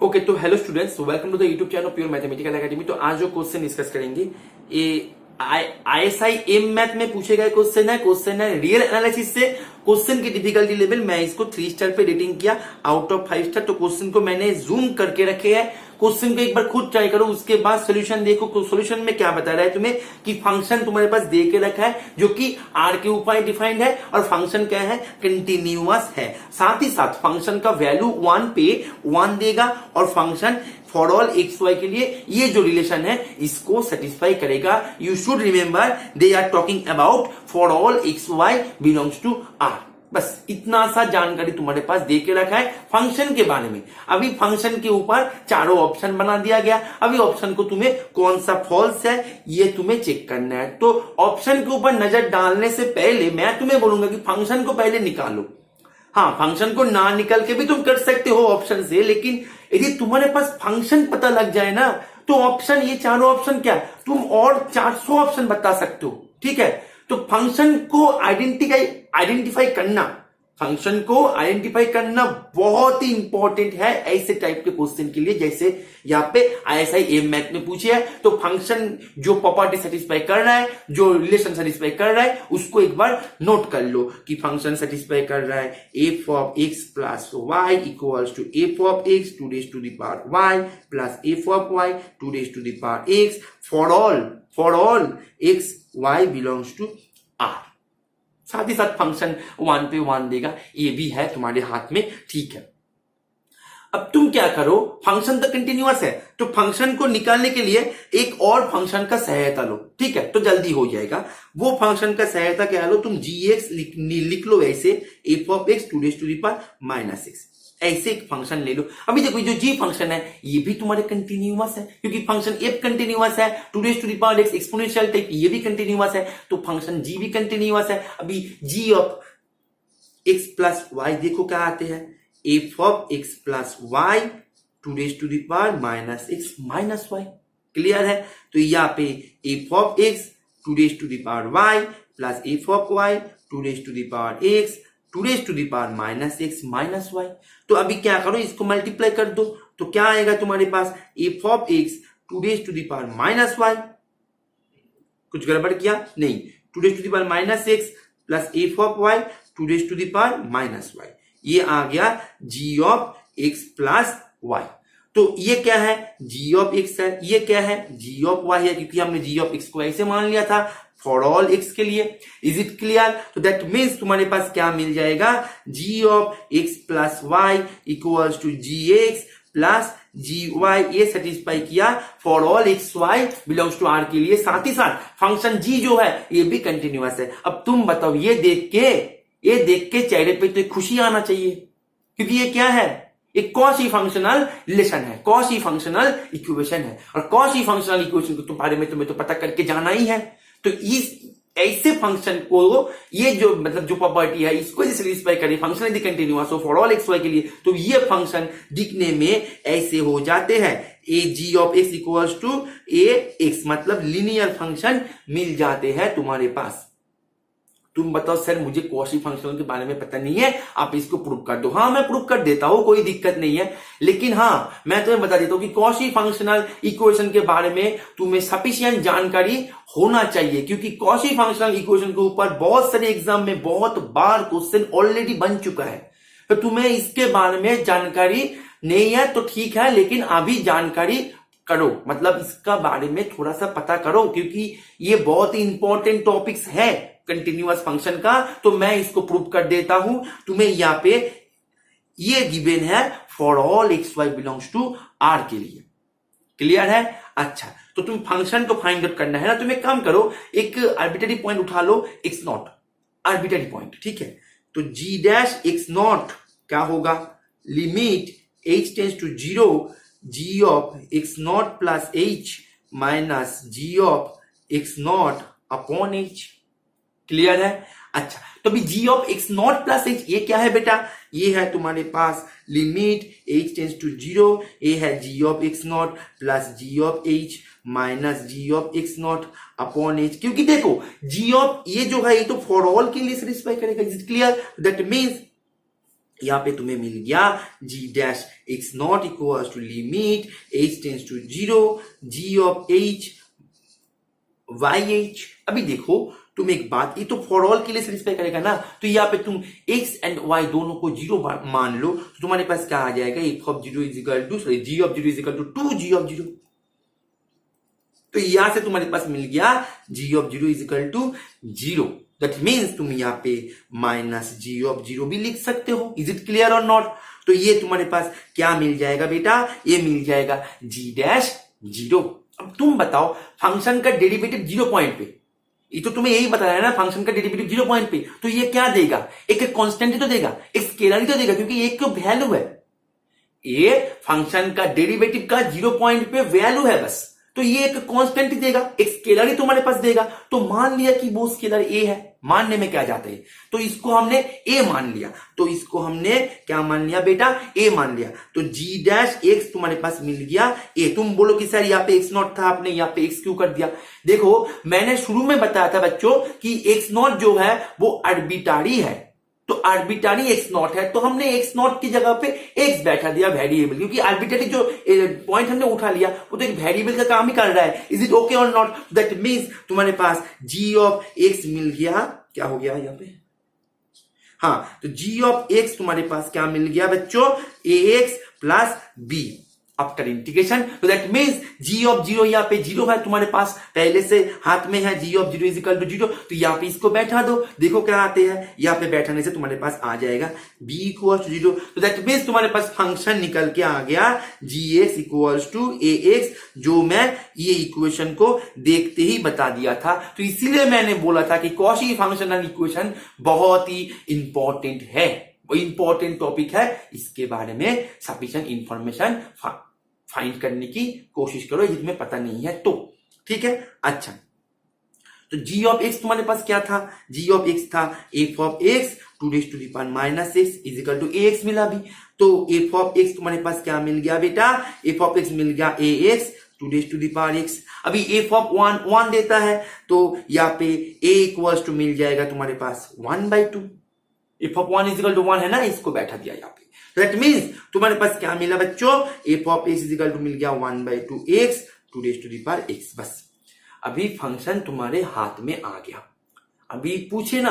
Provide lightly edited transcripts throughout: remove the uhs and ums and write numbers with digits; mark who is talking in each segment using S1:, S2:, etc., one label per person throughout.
S1: Okay तो hello students, welcome to the YouTube channel Pure Mathematical Academy. तो आज जो क्वेश्चन डिस्कस करेंगे ये आईएसआई एम मैथ में पूछे गए क्वेश्चन है रियल एनालिसिस से। क्वेश्चन की डिफिकल्टी लेवल मैं इसको 3 स्टार पे रेटिंग किया आउट ऑफ 5 स्टार। तो क्वेश्चन को मैंने जूम करके रखे हैं। क्वेश्चन को एक बार खुद ट्राई करो, उसके बाद सोल्यूशन देखो। सोल्यूशन में क्या बता रहा है तुम्हें कि फंक्शन तुम्हारे पास दे के रखा है जो कि आर के ऊपर डिफाइंड है और फंक्शन क्या है, कंटिन्यूअस है। साथ ही साथ फंक्शन का वैल्यू 1 पे 1 देगा और function for all x y के लिए ये जो रिलेशन है इसको सेटिस्फाई करेगा। You should remember they are talking about for all x y belongs to R. बस इतना सा जानकारी तुम्हारे पास दे के रखा है फंक्शन के बारे में। अभी फंक्शन के ऊपर चारों ऑप्शन बना दिया गया। अभी ऑप्शन को तुम्हें कौन सा फॉल्स है ये तुम्हें चेक करना है। तो ऑप्शन के ऊपर नजर डालने से पहले मैं तुम्हें बोलूंगा कि फंक्शन को पहले निकालो। हाँ, फंक्शन को ना निकल के भी तुम कर सकते हो ऑप्शन से, लेकिन यदि तुम्हारे पास फंक्शन पता लग जाए ना तो ऑप्शन, ये चारों ऑप्शन क्या तुम और 400 ऑप्शन बता सकते हो। ठीक है, तो फंक्शन को आइडेंटिफाई करना बहुत ही इंपॉर्टेंट है ऐसे टाइप के क्वेश्चन के लिए, जैसे यहाँ पे आईएसआई एम मैथ में पूछे है। तो फंक्शन जो प्रॉपर्टी सेटिस्फाई कर रहा है, जो रिलेशन सेटिस्फाई कर रहा है, उसको एक बार नोट कर लो कि फंक्शन सेटिस्फाई कर रहा है f of x plus y equals to f of x to raise to the power y plus f of y to raise to the power x for all x y belongs to R. साथ ही साथ function 1 पे 1 देगा, ये भी है तुम्हारे हाथ में। ठीक है, अब तुम क्या करो, फंक्शन तो कंटिन्यूअस है तो फंक्शन को निकालने के लिए एक और फंक्शन का सहायता लो। ठीक है, तो जल्दी हो जाएगा। वो फंक्शन का सहायता क्या लो, तुम gx लिख लो ऐसे f of x to raise to the power minus x, ऐसे एक फंक्शन ले लो। अभी देखो जो जी फंक्शन है ये भी तुम्हारे कंटिन्यूअस है, क्योंकि फंक्शन एफ कंटिन्यूअस है, to raise to the power x exponential type ये भी कंटिन्यूअस है, तो फंक्शन जी भी कंटिन्यूअस है। अभी g of x plus y देखो क्या आते हैं, f of x plus y to raise to the power minus x minus y. Clear है, तो यहाँ पे f of x to raise to the power y plus f of y to raise to the power x to raise to the power minus x minus y. तो अभी क्या करो, इसको multiply कर दो तो क्या आएगा तुम्हारे पास, f of x to raise to the power minus y. कुछ गड़बड़ किया नहीं, two raise to the power minus x plus f of y to raise to the power minus y. ये आ गया g of x plus y. तो ये क्या है, जी ऑफ एक्स है, ये क्या है, जी ऑफ वाई है, क्योंकि हमने जी ऑफ एक्स को ऐसे मान लिया था फॉर ऑल एक्स के लिए। Is it clear? तो दैट मीन्स तुम्हारे पास क्या मिल जाएगा, g of x plus y equals to g x plus g y. ये सेटिस्फाई किया for all x y belongs to R के लिए। साथ ही साथ फंक्शन जी जो है ये भी कंटिन्यूअस है। अब तुम बताओ, ये देख के चेहरे पे तो खुशी आना चाहिए, क्योंकि ये क्या है, एक कॉशी फंक्शनल रिलेशन है, कॉशी फंक्शनल इक्वेशन है। और कॉशी फंक्शनल इक्वेशन के बारे में तुम्हें तो पता करके जाना ही है। तो इस ऐसे फंक्शन को, ये जो मतलब जो प्रॉपर्टी है इसको सेटिस्फाई करे, फंक्शन यदि कंटिन्यूअस हो फॉर ऑल एक्स वाई के लिए, तो ये फंक्शन दिखने में ऐसे हो जाते हैं, a g of x equals to a x, मतलब लीनियर फंक्शन मिल जाते हैं तुम्हारे पास। तुम बताओ सर मुझे कॉशी फंक्शनल के बारे में पता नहीं है, आप इसको प्रूव कर दो। हाँ, मैं प्रूव कर देता हूं, कोई दिक्कत नहीं है, लेकिन हाँ मैं तुम्हें बता देता हूं कि कॉशी फंक्शनल इक्वेशन के बारे में तुम्हें सफिशिएंट जानकारी होना चाहिए, क्योंकि कॉशी फंक्शनल इक्वेशन के ऊपर बहुत सारे एग्जाम में बहुत बार क्वेश्चन ऑलरेडी बन चुका है। तो तुम्हें इसके बारे में जानकारी नहीं है तो ठीक है, लेकिन अभी जानकारी करो, मतलब इसका बारे में थोड़ा सा पता करो, क्योंकि ये बहुत ही इंपॉर्टेंट टॉपिक्स है कंटिन्यूअस फंक्शन का। तो मैं इसको प्रूव कर देता हूं तुम्हें। यहाँ पे ये गिवन है for all x y belongs to R के लिए। क्लियर है? अच्छा, तो तुम फंक्शन को फाइंड आउट करना है ना, तुम एक काम करो, एक आर्बिट्ररी पॉइंट उठा लो, एक्स नॉट आर्बिट्ररी पॉइंट। ठीक है, तो जी डैश एक्स नॉट क्या होगा, limit h tends to 0 g of x not plus h minus g of x not upon h. Clear है? अच्छा, तो अभी g of x not plus h ये क्या है बेटा, ये है तुम्हारे पास लिमिट एच टेंस टू 0, ये है g of x not plus g of H minus g of x not upon h. क्योंकि देखो जी ऑफ ये जो है ये तो फॉर ऑल के लिए सेटिस्फाई करेगा। Is it clear? That means यहाँ पे तुम्हें मिल गया g dash x not equal to limit h tends to 0 g of h y h. अभी देखो तुम एक बात, ये तो फॉर ऑल के लिए सेटिस्फाई करेगा ना, तो यहाँ पे तुम x एंड y दोनों को 0 मान लो तो तुम्हारे पास क्या आ जाएगा, f of 0 is equal to sorry g of 0 is equal to 2 g of 0। तो यहां से तुम्हारे पास मिल गया g of 0 is equal to 0। That means तुम यहाँ पे माइनस जी ऑफ 0 भी लिख सकते हो। इज इट क्लियर और नॉट? तो ये तुम्हारे पास क्या मिल जाएगा बेटा, ये मिल जाएगा जी डैश 0। अब तुम बताओ फंक्शन का डेरिवेटिव 0 पॉइंट पे, ये तो तुम्हें यही बताया ना, फंक्शन का डेरिवेटिव 0 पॉइंट पे, तो ये क्या देगा, एक कांस्टेंट ही तो देगा, एक स्केलर ही तो देगा, क्योंकि एक तो वैल्यू है, ये फंक्शन का डेरिवेटिव का 0 पॉइंट पे वैल्यू है बस, तो ये एक कांस्टेंट ही देगा, एक स्केलर ही तुम्हारे पास देगा। तो मान लिया कि वो स्केलर ए है, मानने में क्या जाता है, तो इसको हमने ए मान लिया, तो इसको हमने क्या मान लिया बेटा, ए मान लिया। तो जी डैश एक्स तुम्हारे पास मिल गया ए। तुम बोलो कि सर यहाँ पे एक्स नॉट था, आपने यहाँ पे एक्स क्यों कर दिया? देखो मैंने शुरू में बताया था बच्चों कि एक्स नॉट जो है वो आर्बिट्रारी है, तो आर्बिट्रारी एक्स नॉट है, तो हमने एक्स नॉट की जगह पे एक्स बैठा दिया वेरिएबल, क्योंकि आर्बिट्रारी जो पॉइंट हमने उठा लिया वो तो एक वेरिएबल का काम ही कर रहा है। इज इट ओके और नॉट? दैट मींस तुम्हारे पास जी ऑफ एक्स मिल गया, क्या हो गया यहाँ पे, हाँ, तो जी ऑफ एक्स तुम्हारे पास क्या मिल गया बच्चों, a x plus b after integration. तो दैट मींस जी ऑफ 0 यहाँ पे 0 है तुम्हारे पास पहले से हाथ में है, g of 0 is equal to 0, तो यहाँ पे इसको बैठा दो, देखो क्या आते हैं, यहाँ पे बैठाने से तुम्हारे पास आ जाएगा b इक्वल टू 0। तो दैट मींस तुम्हारे पास फंक्शन निकल के आ गया g x equal to a x, जो मैं ये इक्वेशन को देखते ही बता दिया था। तो इसीलिए मैंने बोला था कि कॉची फंक्शनल इक्वेशन बहुत ही इंपॉर्टेंट है, इंपॉर्टेंट टॉपिक है, इसके बारे में सफिशिएंट इंफॉर्मेशन फाइंड करने की कोशिश करो यदि तुम्हें पता नहीं है तो, ठीक है। अच्छा, तो g ऑफ x तुम्हारे पास क्या था, g ऑफ x था f of x to raise to the power minus x is equal to ax मिला भी, तो f ऑफ x तुम्हारे पास क्या मिल गया बेटा, f ऑफ x मिल गया ax to raise to the power x। अभी f ऑफ 1 देता है, तो यहाँ पे a इक्वल्स टू मिल जाएगा तुम्हारे पास 1/2, f of 1 is equal to 1 है ना, इसको बैठा दिया यहाँ पे। दैट मींस तुम्हारे पास क्या मिला बच्चों, f of x is equal to मिल गया 1/2 x to raise to the power x। बस अभी फंक्शन तुम्हारे हाथ में आ गया। अभी पूछे ना,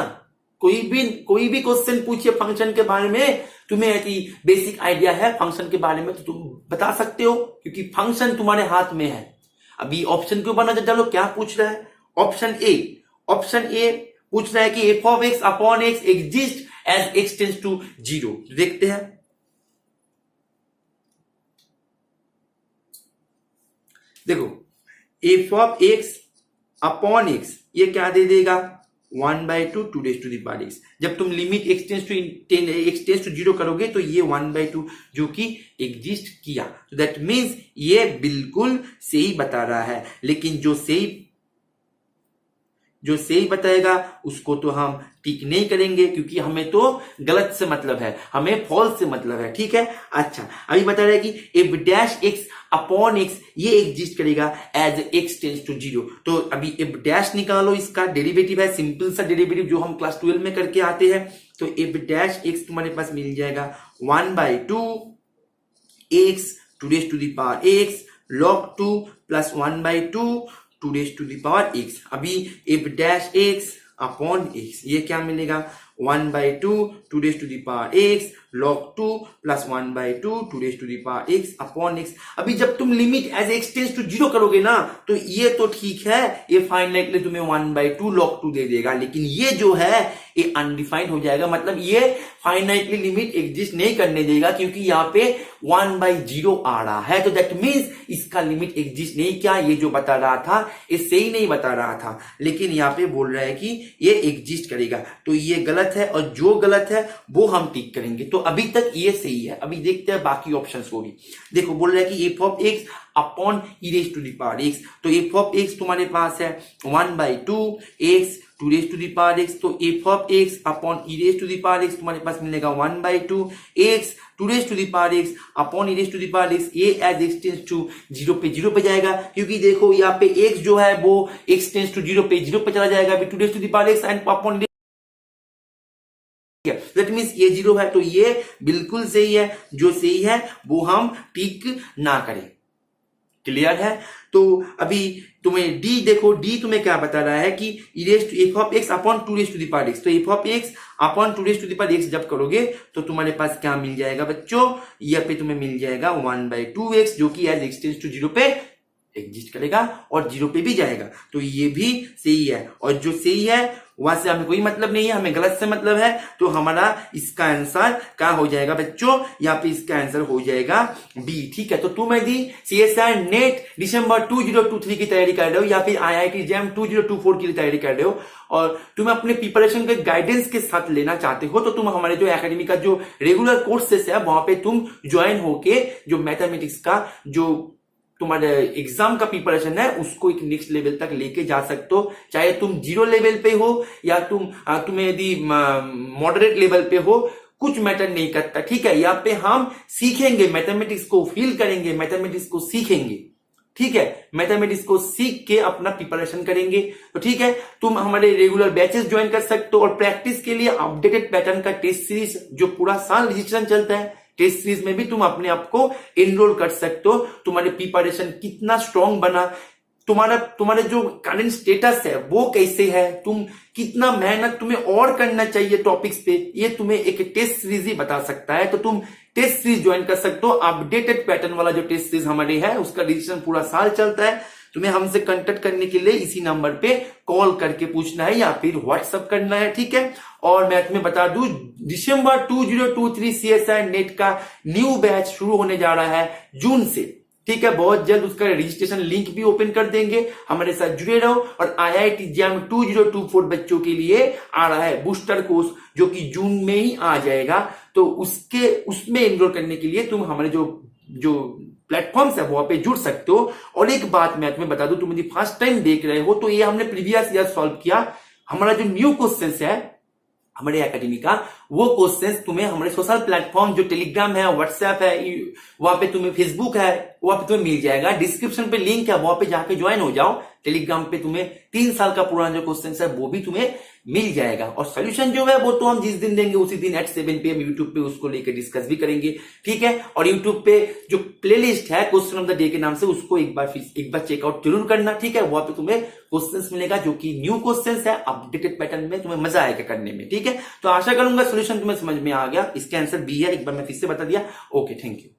S1: कोई भी क्वेश्चन पूछिए फंक्शन के बारे में, तुम्हें यदि बेसिक आइडिया है फंक्शन के बारे में तो तुम बता सकते हो, क्योंकि फंक्शन तुम्हारे हाथ में है। अभी ऑप्शन के ऊपर नजर डालो, क्या पूछ रहा है, ऑप्शन ए पूछ रहा है कि f of x upon x exist as x tends to 0। देखते हैं, देखो f of x upon x ये क्या दे देगा, 1/2 to raise to the power x। जब तुम लिमिट x टेंड्स टू 0 करोगे तो ये 1/2 जो कि एग्जिस्ट किया, तो दैट मींस ये बिल्कुल सही बता रहा है। लेकिन जो सही बताएगा उसको तो हम टिक नहीं करेंगे, क्योंकि हमें तो गलत से मतलब है, हमें फॉल्स से मतलब है, ठीक है। अच्छा, अभी बता रहा है कि F dash x upon x ये एग्जिस्ट करेगा एज एक्स टेंड्स टू 0। तो अभी एफ डैश निकालो, इसका डेरिवेटिव है सिंपल सा डेरिवेटिव जो हम क्लास 12 में करके आते हैं। तो एफ डैश एक्स तुम्हारे पास मिल जाएगा 1/2 x to raise to the power x log 2 plus 1/2 to raise to the power x। अभी f dash x upon x ये क्या मिलेगा, 1/2 to raise to the power x log 2 plus 1/2 to raise to the power x upon x। अभी जब तुम limit as x tends to 0 करोगे ना, तो ये तो ठीक है, ये फाइनाइटली तुम्हें 1/2 log 2 दे देगा, लेकिन ये जो है ये अनडिफाइंड हो जाएगा, मतलब ये फाइनाइटली लिमिट एग्जिस्ट नहीं करने देगा, क्योंकि यहाँ पे 1/0 आ रहा है। तो दैट मींस इसका लिमिट एग्जिस्ट नहीं किया, ये जो बता रहा था ये सही नहीं बता रहा था, लेकिन यहाँ पे बोल रहा है कि ये एग्जिस्ट करेगा, तो ये गलत है, और जो गलत है वो हम टिक करेंगे। तो अभी तक ये सही है। अभी देखते हैं बाकी ऑप्शंस को भी। देखो बोल रहा है कि f of x upon e raise to the power x, तो एफ ऑफ एक्स तुम्हारे पास है 1/2 x to raise to the power x, तो f of x upon e raise to the power x तुम्हारे पास मिलेगा 1/2 x to raise to the power x upon e raise to the power x. ये as x tends to 0 पे जाएगा, क्योंकि देखो यहाँ पे एक्स जो है वो एक्स टेंड्स टू 0 पे चला जाएगा, to raise to the power x and upon that means ये 0 है, तो ये बिल्कुल सही है, जो सही है वो हम टिक ना करें। क्लियर है? तो अभी तुम्हें डी देखो, डी तुम्हें क्या बता रहा है कि f of x upon 2 raise to the power x. तो f of x upon 2 raise to the power x जब करोगे तो तुम्हारे पास क्या मिल जाएगा बच्चों, यहाँ पे तुम्हें मिल जाएगा 1/2x, जो कि एज एक्स टेंड्स टू 0 पे एग्जिस्ट करेगा और 0 पे भी जाएगा। तो ये भी सही है, और जो सही है वहां से हमें कोई मतलब नहीं है, हमें गलत से मतलब है। तो हमारा इसका आंसर क्या हो जाएगा बच्चों, यहाँ पे इसका आंसर हो जाएगा बी। ठीक है, तो तुम यदि CSIR नेट दिसंबर 2023 की तैयारी कर रहे हो या फिर IIT जैम 2024 की तैयारी कर रहे हो और तुम अपने प्रिपरेशन के गाइडेंस के साथ लेना चाहते हो, तो तुम हमारे जो एकेडमी का जो रेगुलर कोर्सेस है वहां पे तुम ज्वाइन होके जो मैथमेटिक्स का जो तुम्हारे एग्जाम का प्रिपरेशन है उसको एक नेक्स्ट लेवल तक लेके जा सकते हो। चाहे तुम 0 लेवल पे हो या तुम्हें यदि मॉडरेट लेवल पे हो, कुछ मैटर नहीं करता। ठीक है, यहाँ पे हम सीखेंगे, मैथमेटिक्स को फील करेंगे, मैथमेटिक्स को सीखेंगे। ठीक है, मैथमेटिक्स को सीख के अपना प्रिपरेशन करेंगे। तो ठीक है, तुम हमारे रेगुलर बैचेस ज्वाइन कर सकते हो और प्रैक्टिस के लिए अपडेटेड पैटर्न का टेस्ट सीरीज जो पूरा साल रजिस्ट्रेशन चलता है, टेस्ट सीरीज में भी तुम अपने आप को एनरोल कर सकते हो। तुम्हारे प्रिपरेशन कितना स्ट्रांग बना, तुम्हारे जो करंट स्टेटस है वो कैसे है, तुम कितना मेहनत तुम्हें और करना चाहिए टॉपिक्स पे, ये तुम्हें एक टेस्ट सीरीज ही बता सकता है। तो तुम टेस्ट सीरीज ज्वाइन कर सकते हो। अपडेटेड पैटर्न वाला जो टेस्ट सीरीज हमारे है उसका रजिस्ट्रेशन पूरा साल चलता है। तुम्हें हमसे कांटेक्ट करने के लिए इसी नंबर पे कॉल करके पूछना है या फिर व्हाट्सएप करना है। ठीक है, और मैं तुम्हें बता दूं दिसंबर 2023 CSIR नेट का न्यू बैच शुरू होने जा रहा है जून से। ठीक है, बहुत जल्द उसका रजिस्ट्रेशन लिंक भी ओपन कर देंगे। हमारे साथ जुड़े रहो। और IIT जैम 2024 बच्चों के लिए आ रहा है बूस्टर कोर्स जो कि जून में ही आ जाएगा। तो उसमें एनरोल करने के लिए तुम हमारे जो प्लेटफॉर्म्स है वहां पे जुड़ सकते हो। और एक बात मैं तुम्हें बता दूं, तुम यदि फर्स्ट टाइम देख रहे हो तो ये हमने प्रीवियस ईयर सॉल्व किया। हमारा जो न्यू क्वेश्चंस है हमारे एकेडमी का, वो क्वेश्चंस तुम्हें हमारे सोशल प्लेटफॉर्म जो टेलीग्राम है, व्हाट्सएप है, वहां पे तुम्हें फेसबुक है, वहां पे तुम्हें मिल जाएगा। डिस्क्रिप्शन पे लिंक है, वहां पे जाके ज्वाइन हो जाओ। टेलीग्राम पे तुम्हें 3 साल का पुराना जो क्वेश्चन है वो भी तुम्हें मिल जाएगा। और सोल्यूशन जो है वो तो हम जिस दिन देंगे उसी दिन at 7 PM यूट्यूब पे उसको लेकर डिस्कस भी करेंगे। ठीक है, और यूट्यूब पे जो प्लेलिस्ट है क्वेश्चन ऑफ द डे के नाम से, उसको एक बार चेकआउट जरूर करना। ठीक है, वहां पे तुम्हें क्वेश्चंस मिलेगा जो कि न्यू क्वेश्चंस है, अपडेटेड पैटर्न में, तुम्हें मजा आएगा करने में। ठीक है, तो आशा करूंगा सोल्यूशन तुम्हें समझ में आ गया। इसके आंसर बी है, एक बार मैं फिर से बता दिया। Okay, thank you.